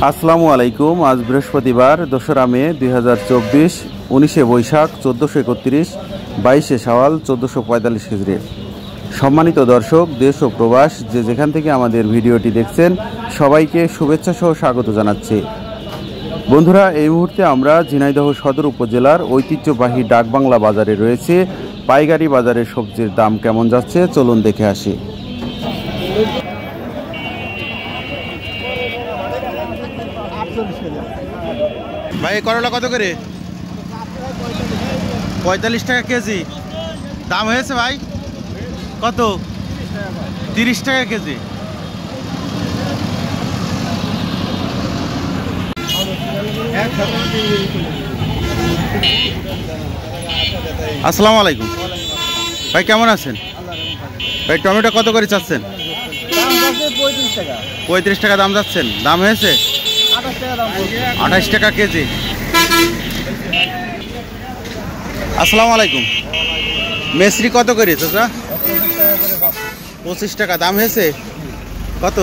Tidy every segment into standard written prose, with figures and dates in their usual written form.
আসসালামু আলাইকুম। আজ বৃহস্পতিবার 2রা মে 2024, 19শে বৈশাখ 1431, 22শে শাওয়াল 1445 হিজরি। সম্মানিত দর্শক, দেশ ও প্রবাস যে যেখান থেকে আমাদের ভিডিওটি দেখছেন সবাইকে শুভেচ্ছা সহ স্বাগত জানাচ্ছি। বন্ধুরা, এই মুহূর্তে আমরা ঝিনাইদহ সদর উপজেলার ঐতিহ্যবাহী ডাকবাংলা বাজারে রয়েছে। পাইকারি বাজারে সবজির দাম কেমন যাচ্ছে চলুন দেখে আসি। ভাই করলা কত করে? 45 টাকা কেজি। দাম হয়েছে ভাই কত? 30 টাকা কেজি। আসসালামু আলাইকুম ভাই, কেমন আছেন ভাই? টমেটো কত করে চাচ্ছেন? 35 টাকা দাম যাচ্ছেন। দাম হয়েছে 28 টাকা কেজি। আসসালামু আলাইকুম। মেসরি কত করে চাচা? 25 টাকা। দাম হয়েছে কত?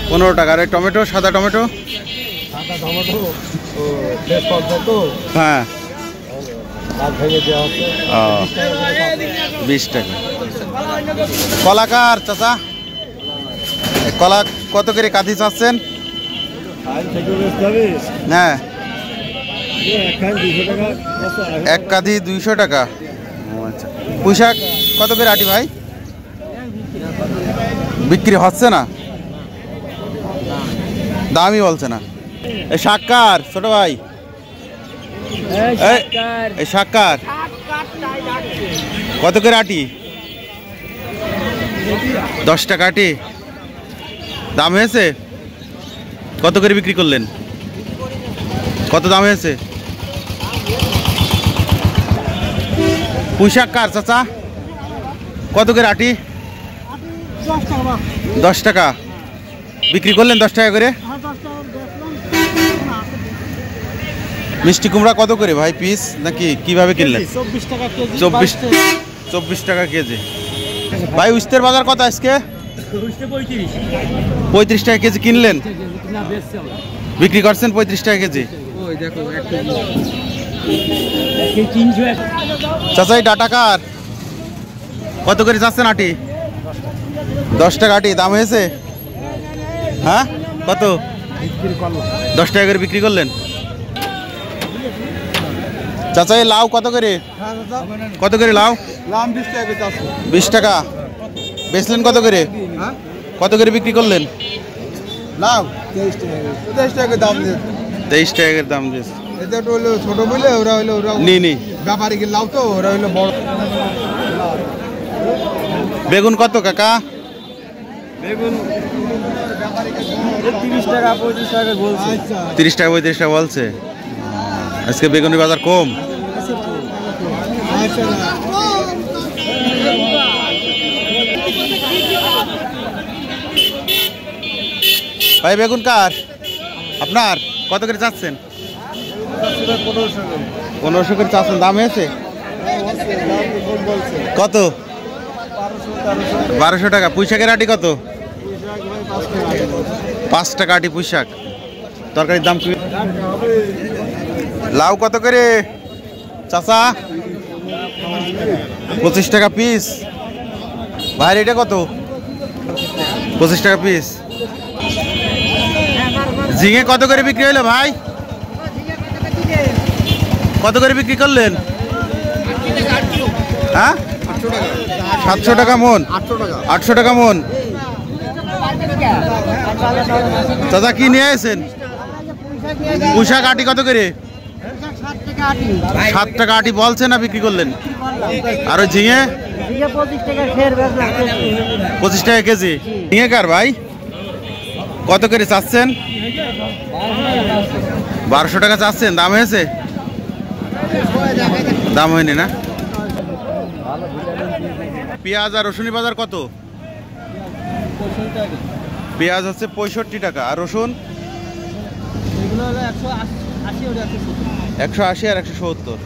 15 টাকা। আর টমেটো, সাদা টমেটো? হ্যাঁ, 20 টাকা। কলা কার চাচা? কলা কত করে কাঁদি চাচ্ছেন? হ্যাঁ, এক কাঁদি 200 টাকা। আচ্ছা, পুঁইশাক কত করে আটি ভাই? বিক্রি হচ্ছে না, দামই বলছে না। এই শাক কার ছোট ভাই? এই শাক কার? কত করে আটি? 10 টাকা আটি। দাম হয়েছে কত করে বিক্রি করলেন? কত দাম হয়েছে? পুঁইশাক কার চাচা? কত করে আটি? 10 টাকা বিক্রি করলেন। 10 টাকা করে। মিষ্টি কুমড়া কত করে ভাই পিস, নাকি কিভাবে কিনলেন? 24 টাকা কেজি। ভাই উস্তের বাজার কত আজকে? 35 টাকা কেজি কিনলেন, বিক্রি করছেন 35 টাকা কেজি। চাচা এই ডাটা কার? কত করে চাচ্ছেন আটি? 10 টাকা আটি। দাম হয়েছে? হ্যাঁ, কত? 10 টাকা করে বিক্রি করলেন। চাচা এই লাউ কত করে? কত করে লাউ? 20 টাকা। বেচলেন কত করে? কত করে বিক্রি করলেন? লাউ 23 টাকা দাম দিয়েছে। 23 টাকার দাম দিয়েছে। এটা হলো ছোট বলে ওরা নি ব্যাপারী কি লাউ, তো ওরা হলো বড়। বেগুন কত কাকা? বেগুন 30 টাকা 35 টাকা বলছে। 30 টাকা 35 টাকা বলছে। আজকে বেগুনের বাজার কম। ভাই বেগুন কার? আপনার? কত করে চাচ্ছেন? 1500 করে চাচ্ছেন। দাম হয়েছে কত? 1200 টাকা। পুঁইশাকের আটি কত? 5 টাকা আটি পুঁইশাক। তরকারির দাম কি? লাউ কত করে চাচা? 25 টাকা পিস। ভাই এটা কত? 25 টাকা পিস। ঝিঙে কত করে বিক্রি হলো ভাই? কত করে বিক্রি করলেন? হ্যাঁ, 700 টাকা মন। 800 টাকা মন। চাচা কি নিয়ে আসেন? পুঁইশাক আটি কত করে? 7 টাকা আটি বলছে না, বিক্রি করলেন? আর ওই ঝিঙে? 25 টাকা কেজি। ঝিঙে কার ভাই? কত করে চাচ্ছেন? 1200 টাকা চাচ্ছেন। দাম হয়েছে? দাম হয়নি না। পেঁয়াজ আর রসুনের বাজার কত? পেঁয়াজ হচ্ছে 65 টাকা। আর রসুন? 180 আর 170।